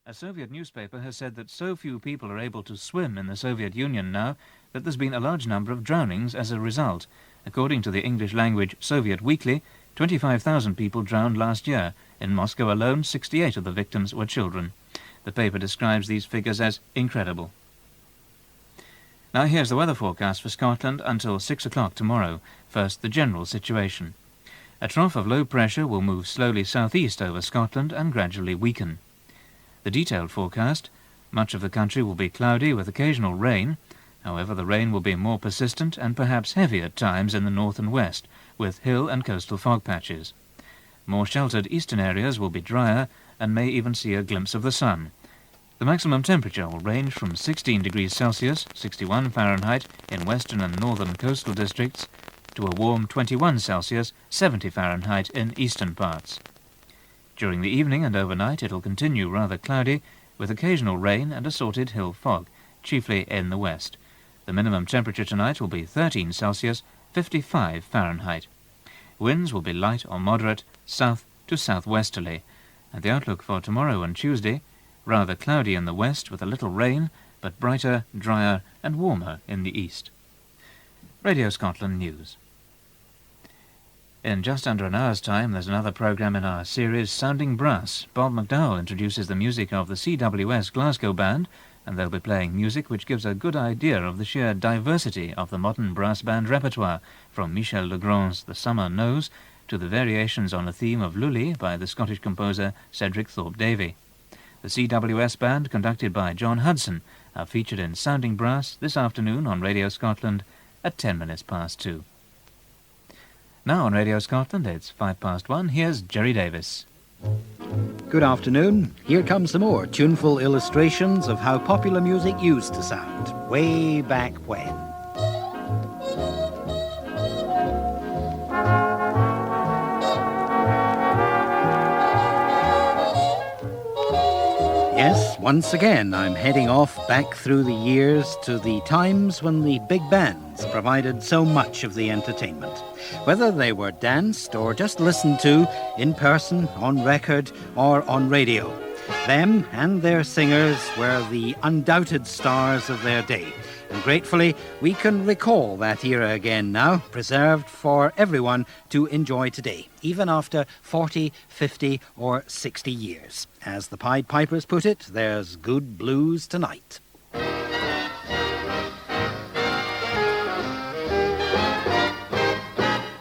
A Soviet newspaper has said that so few people are able to swim in the Soviet Union now that there's been a large number of drownings as a result. According to the English language Soviet Weekly, 25,000 people drowned last year. In Moscow alone, 68 of the victims were children. The paper describes these figures as incredible. Now here's the weather forecast for Scotland until 6 o'clock tomorrow. First, the general situation. A trough of low pressure will move slowly southeast over Scotland and gradually weaken. The detailed forecast: much of the country will be cloudy with occasional rain. However, the rain will be more persistent and perhaps heavy at times in the north and west, with hill and coastal fog patches. More sheltered eastern areas will be drier and may even see a glimpse of the sun. The maximum temperature will range from 16 degrees Celsius, 61 Fahrenheit, in western and northern coastal districts, to a warm 21 Celsius, 70 Fahrenheit in eastern parts. During the evening and overnight it will continue rather cloudy, with occasional rain and assorted hill fog, chiefly in the west. The minimum temperature tonight will be 13 Celsius, 55 Fahrenheit. Winds will be light or moderate, south to southwesterly, and the outlook for tomorrow and Tuesday: rather cloudy in the west with a little rain, but brighter, drier and warmer in the east. Radio Scotland News. In just under an hour's time, there's another programme in our series, Sounding Brass. Bob McDowell introduces the music of the CWS Glasgow Band, and they'll be playing music which gives a good idea of the sheer diversity of the modern brass band repertoire, from Michel Legrand's The Summer Knows to the variations on a theme of Lully by the Scottish composer Cedric Thorpe Davy. The CWS Band, conducted by John Hudson, are featured in Sounding Brass this afternoon on Radio Scotland at 2:10. Now on Radio Scotland, it's 1:05. Here's Gerry Davis. Good afternoon. Here comes some more tuneful illustrations of how popular music used to sound way back when. Yes, once again I'm heading off back through the years to the times when the big bands provided so much of the entertainment. Whether they were danced or just listened to in person, on record or on radio, them and their singers were the undoubted stars of their day. And gratefully, we can recall that era again now, preserved for everyone to enjoy today, even after 40, 50 or 60 years. As the Pied Pipers put it, there's good blues tonight.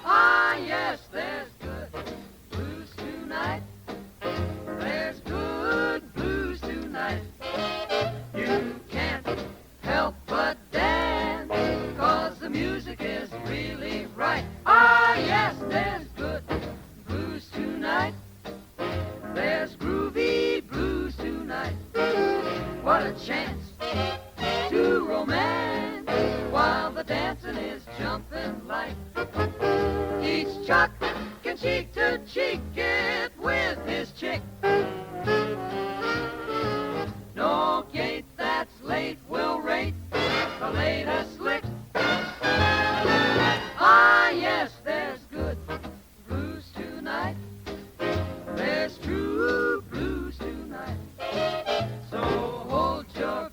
Ah, yes, there's good blues tonight. There's good blues tonight. You can't help but dance, 'cause the music is really right. Ah, yes, there's good blues tonight. There's groovy blues tonight. What a chance to romance while the dancing is jumping light. Each chuck can cheek to cheek it with his chick. No gate that's late will rate the latest lick. Ah, yes, there's good blues tonight. There's true blues tonight. So hold your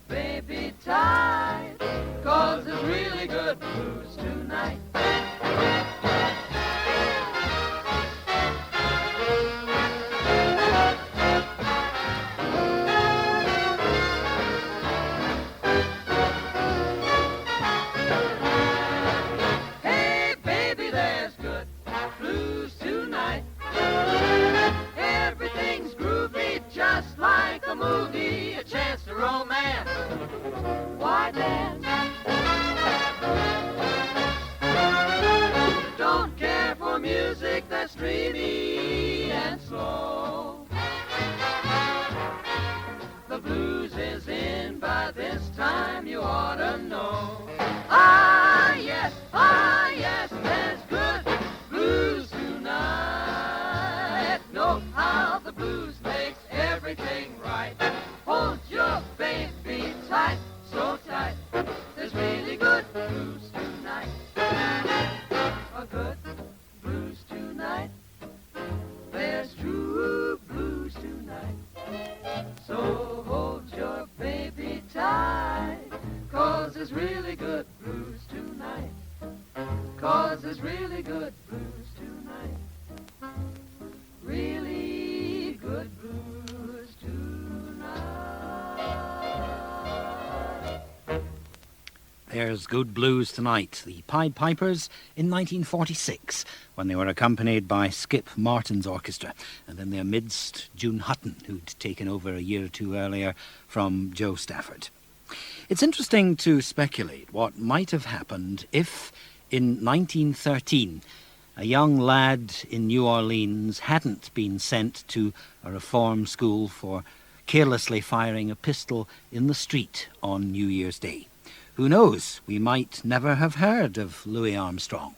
There's Good Blues Tonight, the Pied Pipers in 1946, when they were accompanied by Skip Martin's orchestra, and in their midst, June Hutton, who'd taken over a year or two earlier from Joe Stafford. It's interesting to speculate what might have happened if, in 1913, a young lad in New Orleans hadn't been sent to a reform school for carelessly firing a pistol in the street on New Year's Day. Who knows, we might never have heard of Louis Armstrong.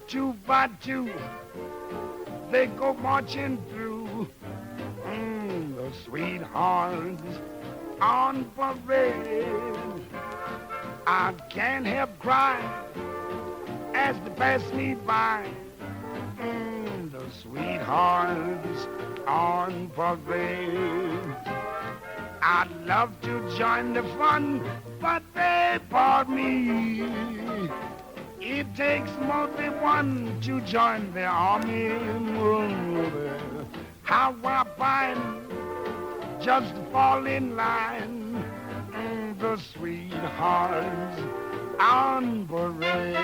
Two by two, they go marching through. The sweethearts on parade. I can't help crying as they pass me by. The sweethearts on parade. I'd love to join the fun, but they barred me. It takes more than one to join the army. How I find just to fall in line. The sweethearts on parade.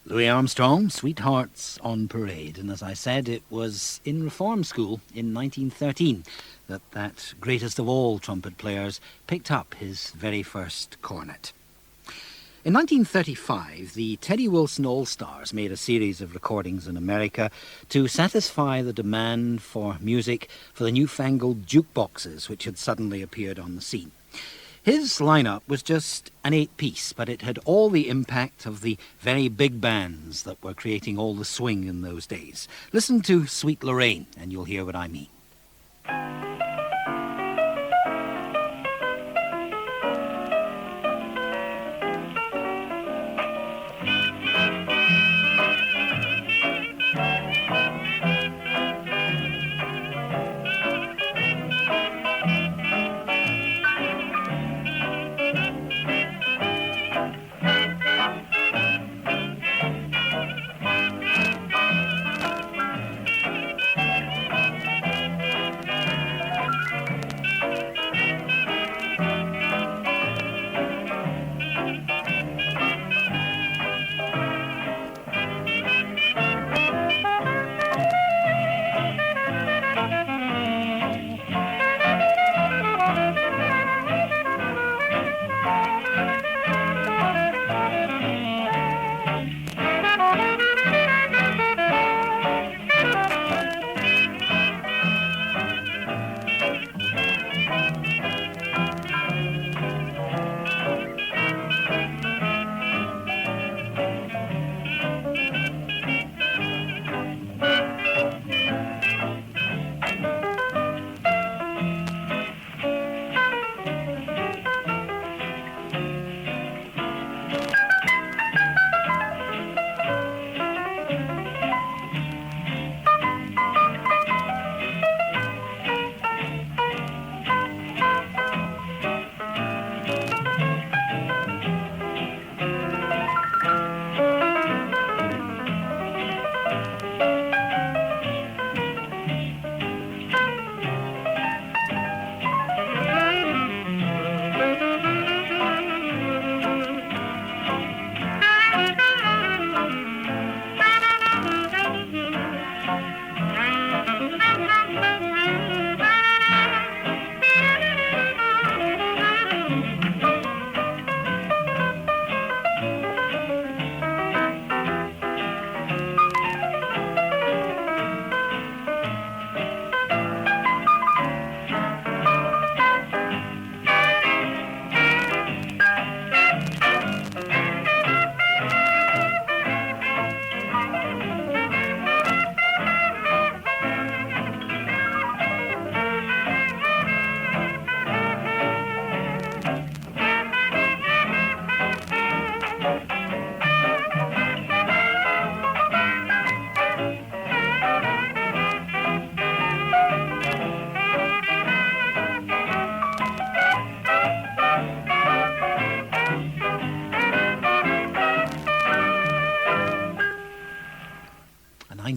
Louis Armstrong, Sweethearts on Parade. And as I said, it was in reform school in 1913 that greatest of all trumpet players picked up his very first cornet. In 1935, the Teddy Wilson All-Stars made a series of recordings in America to satisfy the demand for music for the newfangled jukeboxes which had suddenly appeared on the scene. His lineup was just an 8-piece, but it had all the impact of the very big bands that were creating all the swing in those days. Listen to Sweet Lorraine, and you'll hear what I mean.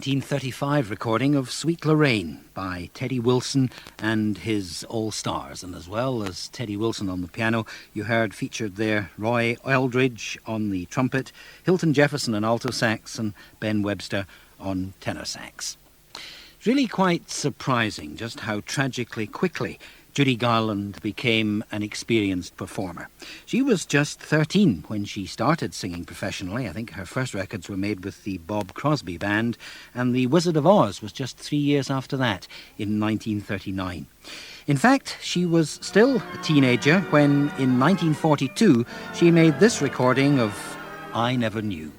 1935 recording of Sweet Lorraine by Teddy Wilson and his All-Stars. And as well as Teddy Wilson on the piano, you heard featured there Roy Eldridge on the trumpet, Hilton Jefferson on alto sax, and Ben Webster on tenor sax. It's really quite surprising just how tragically quickly Judy Garland became an experienced performer. She was just 13 when she started singing professionally. I think her first records were made with the Bob Crosby Band, and The Wizard of Oz was just 3 years after that, in 1939. In fact, she was still a teenager when, in 1942, she made this recording of I Never Knew.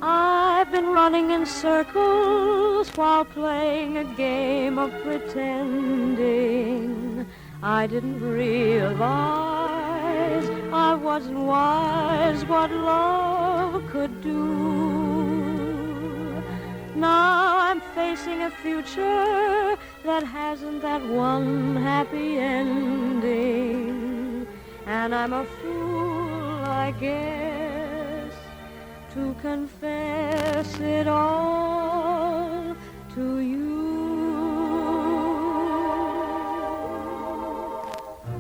I've been running in circles while playing a game of pretending. I didn't realize I wasn't wise what love could do. Now I'm facing a future that hasn't that one happy ending. And I'm a fool, I guess, to confess it all to you.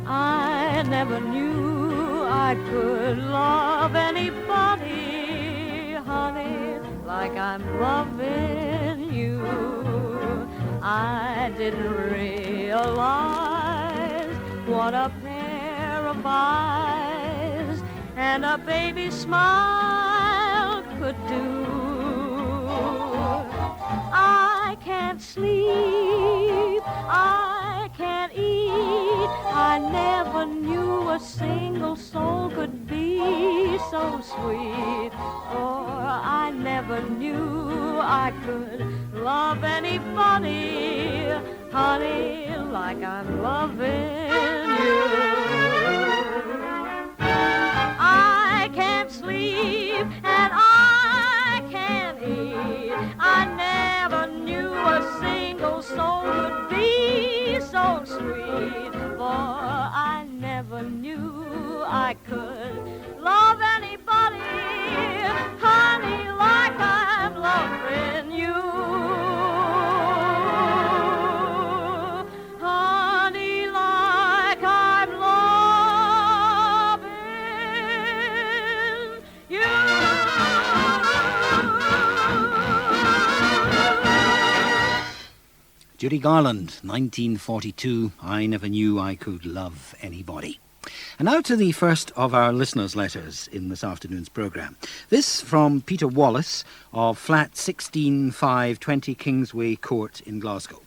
I never knew I could love anybody, honey, like I'm loving you. I didn't realize what a pair of eyes and a baby smile could do. I can't sleep, I can't eat, I never knew a single soul could be so sweet. For I never knew I could love anybody, honey, like I'm loving you. I can't sleep and I can't eat. I never knew a single soul could be so sweet. For I never knew I could love anybody, honey, like I'm loving you. Honey, like I'm loving you. Judy Garland, 1942, I Never Knew I Could Love Anybody. And now to the first of our listeners' letters in this afternoon's programme. This from Peter Wallace of flat 16520 Kingsway Court in Glasgow.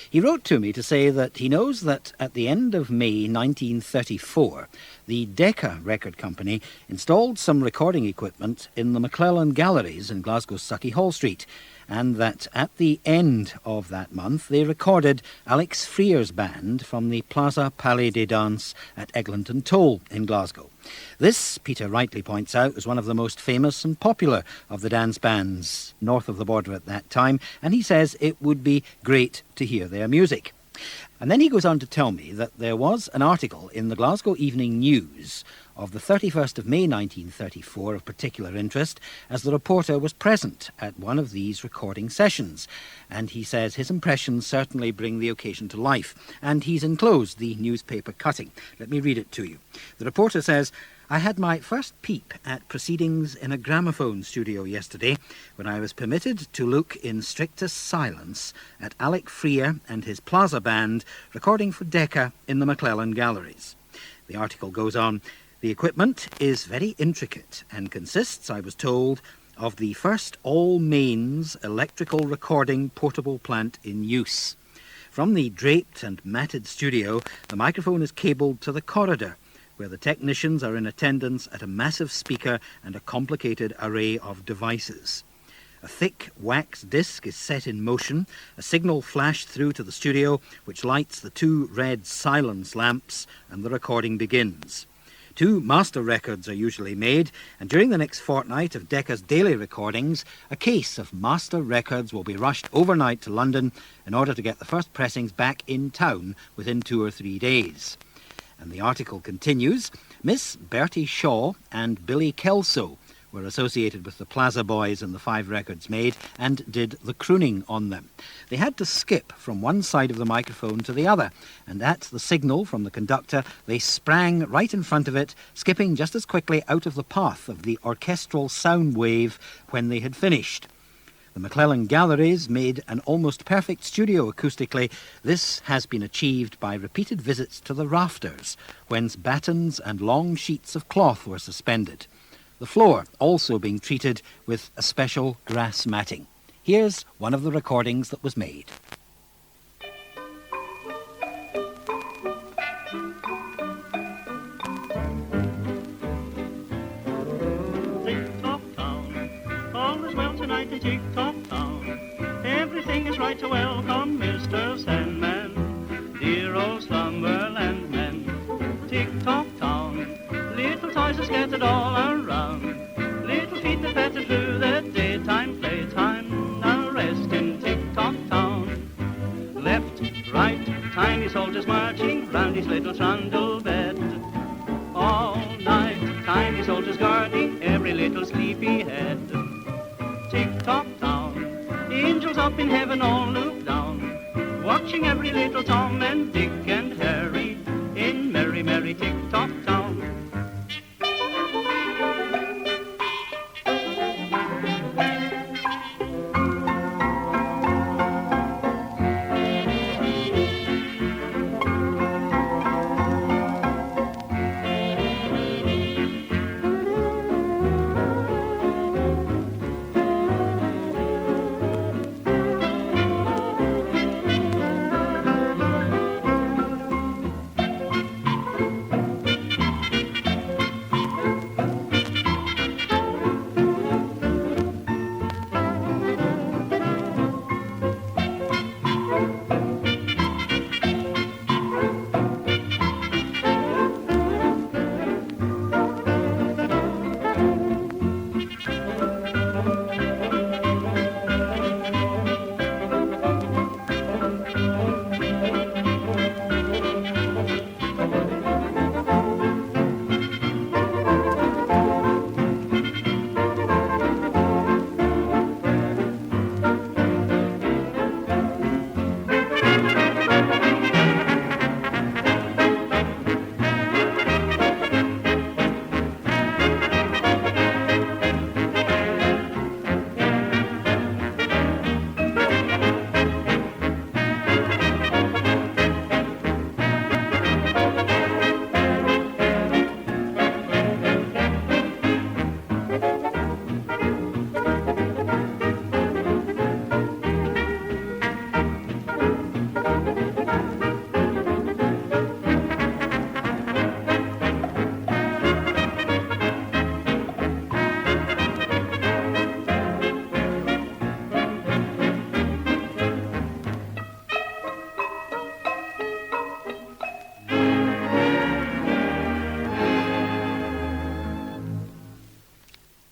He wrote to me to say that he knows that at the end of May 1934, the Decca Record Company installed some recording equipment in the McClellan Galleries in Glasgow's Sucky Hall Street, and that at the end of that month they recorded Alex Freer's band from the Plaza Palais des Danses at Eglinton Toll in Glasgow. This, Peter rightly points out, was one of the most famous and popular of the dance bands north of the border at that time, and he says it would be great to hear their music. And then he goes on to tell me that there was an article in the Glasgow Evening News of the 31st of May 1934 of particular interest, as the reporter was present at one of these recording sessions. And he says his impressions certainly bring the occasion to life, and he's enclosed the newspaper cutting. Let me read it to you. The reporter says, I had my first peep at proceedings in a gramophone studio yesterday when I was permitted to look in strictest silence at Alec Freer and his Plaza Band recording for Decca in the McClellan Galleries. The article goes on, the equipment is very intricate and consists, I was told, of the first all-mains electrical recording portable plant in use. From the draped and matted studio, the microphone is cabled to the corridor, where the technicians are in attendance at a massive speaker and a complicated array of devices. A thick wax disc is set in motion, a signal flashed through to the studio, which lights the two red silence lamps, and the recording begins. 2 master records are usually made, and during the next fortnight of Decca's daily recordings, a case of master records will be rushed overnight to London in order to get the first pressings back in town within 2 or 3 days. And the article continues, Miss Bertie Shaw and Billy Kelso were associated with the Plaza Boys in the 5 records made and did the crooning on them. They had to skip from one side of the microphone to the other, and at the signal from the conductor, they sprang right in front of it, skipping just as quickly out of the path of the orchestral sound wave when they had finished. The McClellan Galleries made an almost perfect studio acoustically. This has been achieved by repeated visits to the rafters, whence battens and long sheets of cloth were suspended. The floor also being treated with a special grass matting. Here's one of the recordings that was made. Tick-tock town, all is well tonight in Tick-tock town. Everything is right to welcome Mr. Sandman, dear old Slumberland man. Tick-tock town, little toys are scattered all around. Little feet that patter through the daytime playtime. Now rest in Tick-tock town. Left, right, tiny soldiers marching round his little trundle bed. All night, tiny soldiers guarding every little sleepy head. Tick-tock town, angels up in heaven all look down, watching every little Tom and Dick and Harry in merry, merry Tick-tock town.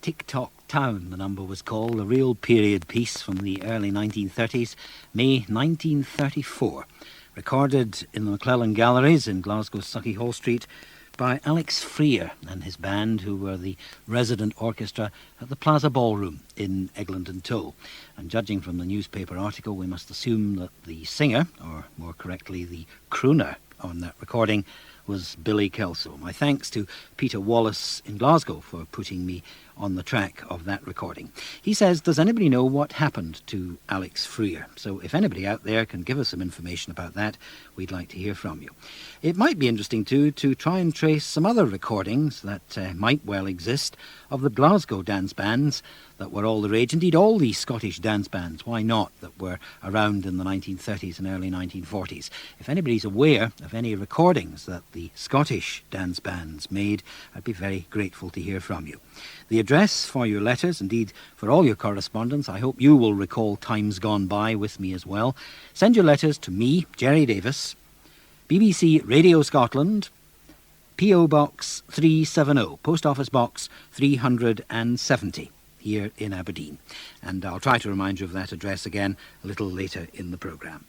Tick-tock town, the number was called, a real period piece from the early 1930s, May 1934, recorded in the McClellan Galleries in Glasgow's Sucky Hall Street by Alex Freer and his band, who were the resident orchestra at the Plaza Ballroom in Eglinton Toll. And judging from the newspaper article, we must assume that the singer, or more correctly the crooner on that recording, was Billy Kelso. My thanks to Peter Wallace in Glasgow for putting me on the track of that recording. He says, does anybody know what happened to Alex Freer? So if anybody out there can give us some information about that, we'd like to hear from you. It might be interesting too to try and trace some other recordings that might well exist of the Glasgow dance bands that were all the rage. Indeed, all these Scottish dance bands, why not, that were around in the 1930s and early 1940s. If anybody's aware of any recordings that the Scottish dance bands made, I'd be very grateful to hear from you. The address for your letters, indeed for all your correspondence, I hope you will recall times gone by with me as well. Send your letters to me, Gerry Davis, BBC Radio Scotland, P.O. Box 370, Post Office Box 370, here in Aberdeen. And I'll try to remind you of that address again a little later in the programme.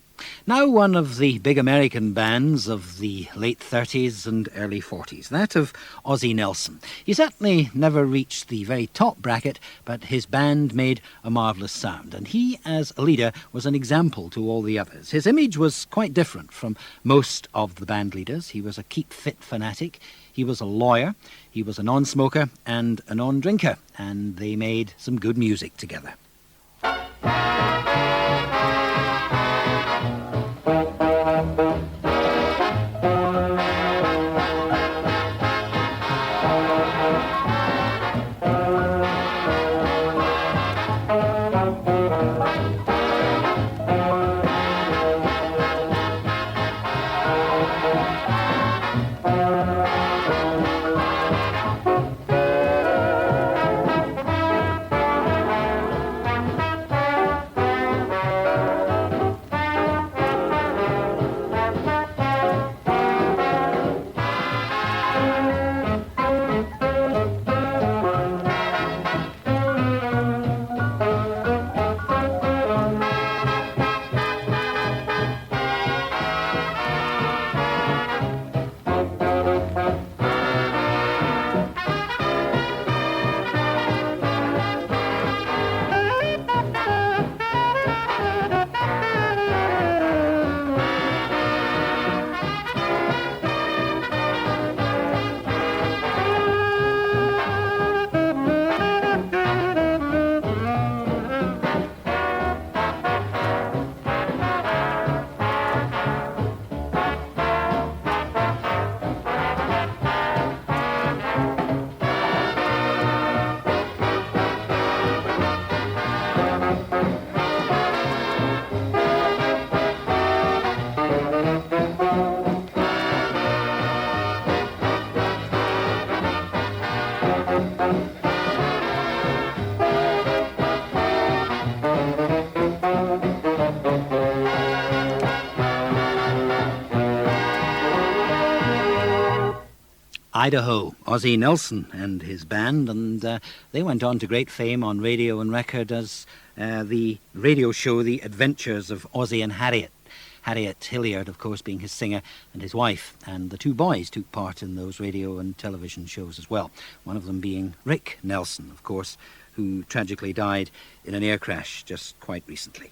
Now one of the big American bands of the late 30s and early 40s, that of Ozzie Nelson. He certainly never reached the very top bracket, but his band made a marvellous sound, and he, as a leader, was an example to all the others. His image was quite different from most of the band leaders. He was a keep-fit fanatic, he was a lawyer, he was a non-smoker and a non-drinker, and they made some good music together. Idaho, Ozzie Nelson and his band, and they went on to great fame on radio and record as the radio show The Adventures of Ozzie and Harriet. Harriet Hilliard, of course, being his singer, and his wife, and the two boys took part in those radio and television shows as well. One of them being Rick Nelson, of course, who tragically died in an air crash just quite recently.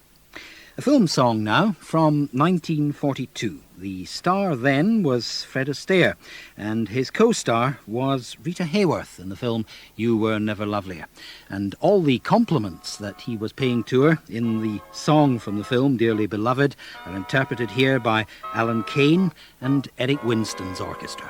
A film song now from 1942. The star then was Fred Astaire, and his co-star was Rita Hayworth in the film You Were Never Lovelier. And all the compliments that he was paying to her in the song from the film, Dearly Beloved, are interpreted here by Alan Kane and Eric Winstone's orchestra.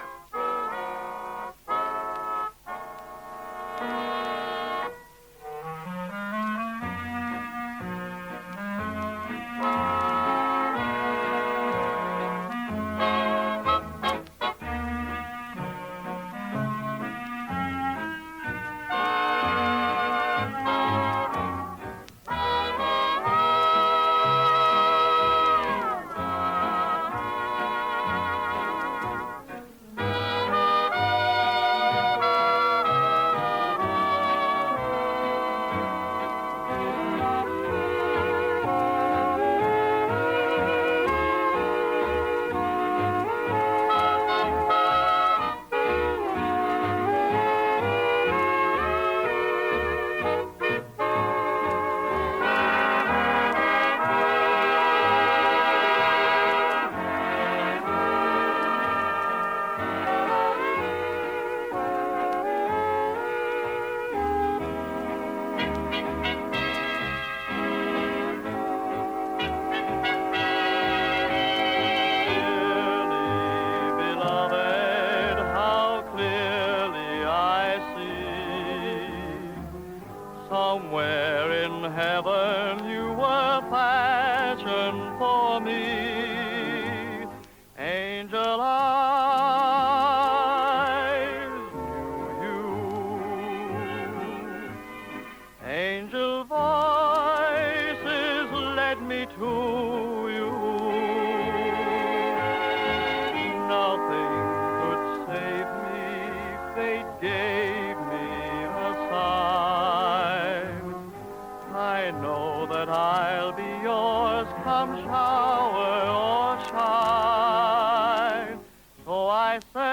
I know that I'll shall be yours come shower or shine. So I say,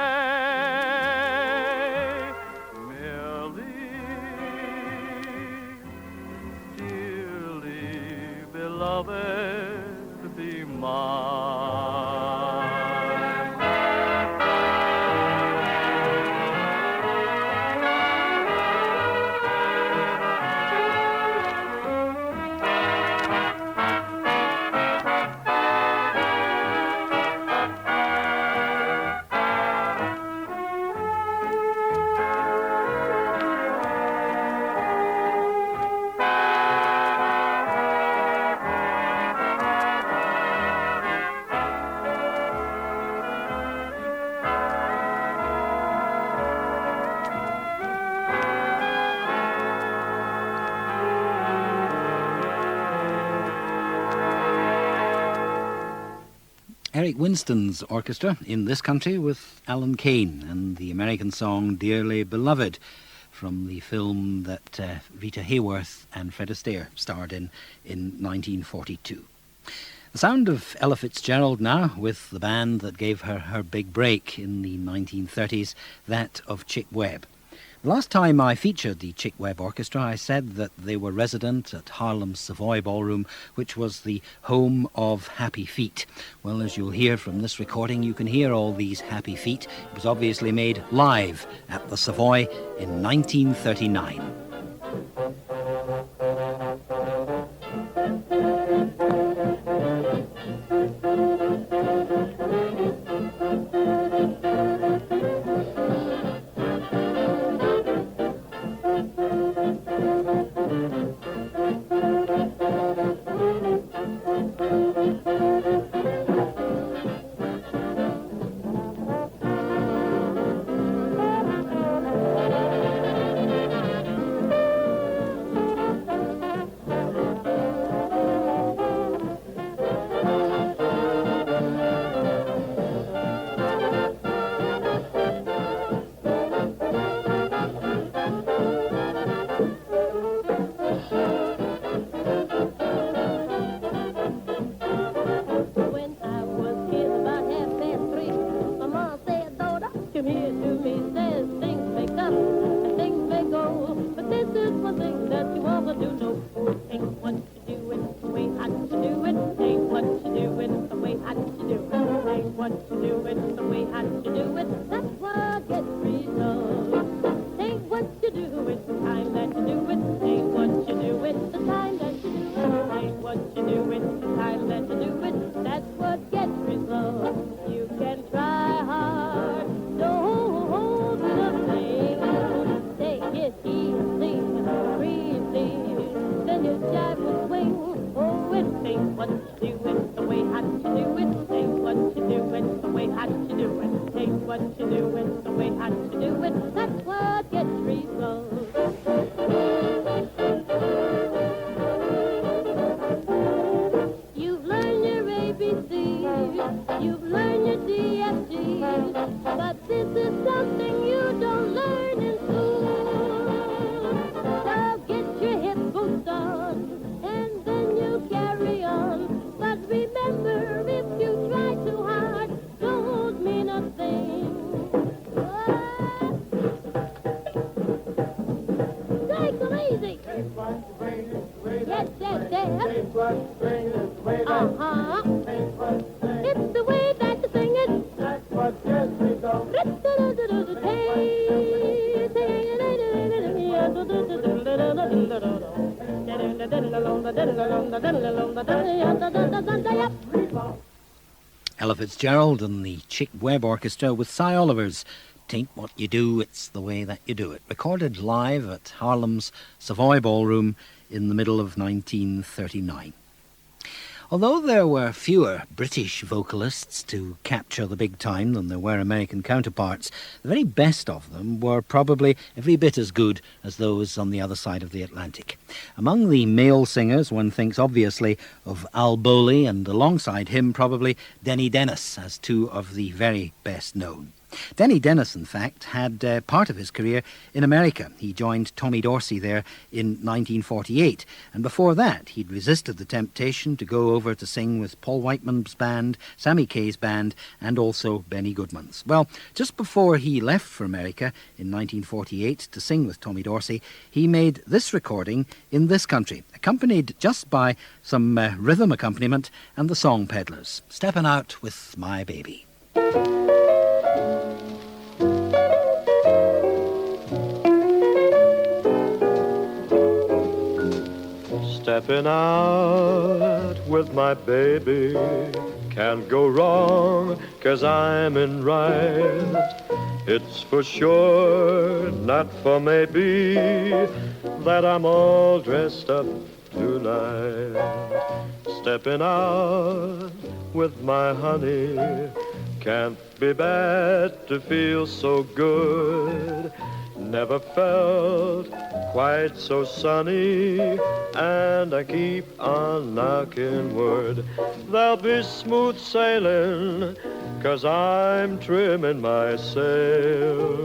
merely, dearly beloved, be mine. Eric Winstone's orchestra in this country with Alan Kane and the American song Dearly Beloved from the film that Rita Hayworth and Fred Astaire starred in 1942. The sound of Ella Fitzgerald now with the band that gave her her big break in the 1930s, that of Chick Webb. The last time I featured the Chick Webb Orchestra, I said that they were resident at Harlem's Savoy Ballroom, which was the home of Happy Feet. Well, as you'll hear from this recording, you can hear all these Happy Feet. It was obviously made live at the Savoy in 1939. Ella Fitzgerald and the Chick Webb Orchestra with Cy Oliver's Taint What You Do, It's the Way That You Do It, recorded live at Harlem's Savoy Ballroom in the middle of 1939. Although there were fewer British vocalists to capture the big time than there were American counterparts, the very best of them were probably every bit as good as those on the other side of the Atlantic. Among the male singers, one thinks obviously of Al Bowley, and alongside him probably Denny Dennis as two of the very best known. Denny Dennis, in fact, had part of his career in America. He joined Tommy Dorsey there in 1948, and before that he'd resisted the temptation to go over to sing with Paul Whiteman's band, Sammy Kaye's band, and also Benny Goodman's. Well, just before he left for America in 1948 to sing with Tommy Dorsey, he made this recording in this country, accompanied just by some rhythm accompaniment and the Song Peddlers. Steppin' Out with My Baby. Stepping out with my baby, can't go wrong, 'cause I'm in right. It's for sure, not for maybe, that I'm all dressed up tonight. Stepping out with my honey, can't be bad to feel so good. Never felt quite so sunny, and I keep on knocking wood. There'll be smooth sailing, 'cause I'm trimming my sails.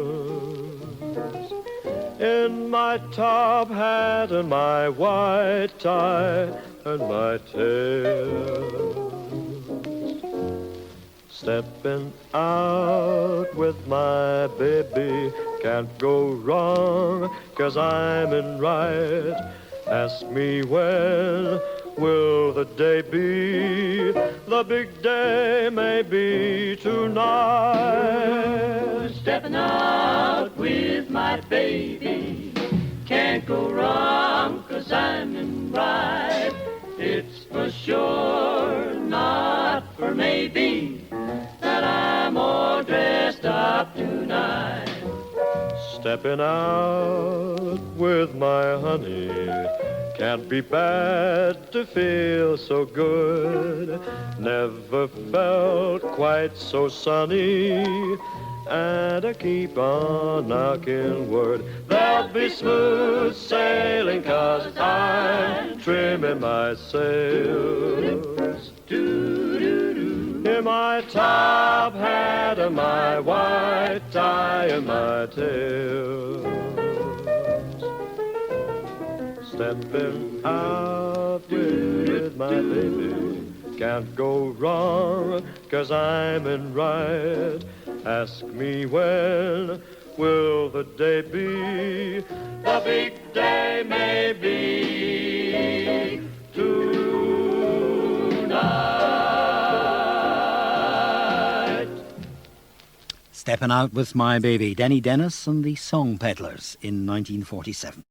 In my top hat and my white tie and my tail. Stepping out with my baby, can't go wrong, 'cause I'm in right. Ask me when will the day be? The big day may be tonight. Stepping out with my baby, can't go wrong, 'cause I'm in right. It's for sure, not for maybe, that I'm all dressed up tonight. Stepping out with my honey, can't be bad to feel so good. Never felt quite so sunny, and I keep on knocking wood. There'll be smooth sailing, 'cause I'm trimming my sails. In my top hat and my white tie and my tails. Stepping out with my baby, can't go wrong, 'cause I'm in right. Ask me when will the day be? The big day may be tonight. Steppin' Out with My Baby, Denny Dennis and the Song Peddlers in 1947.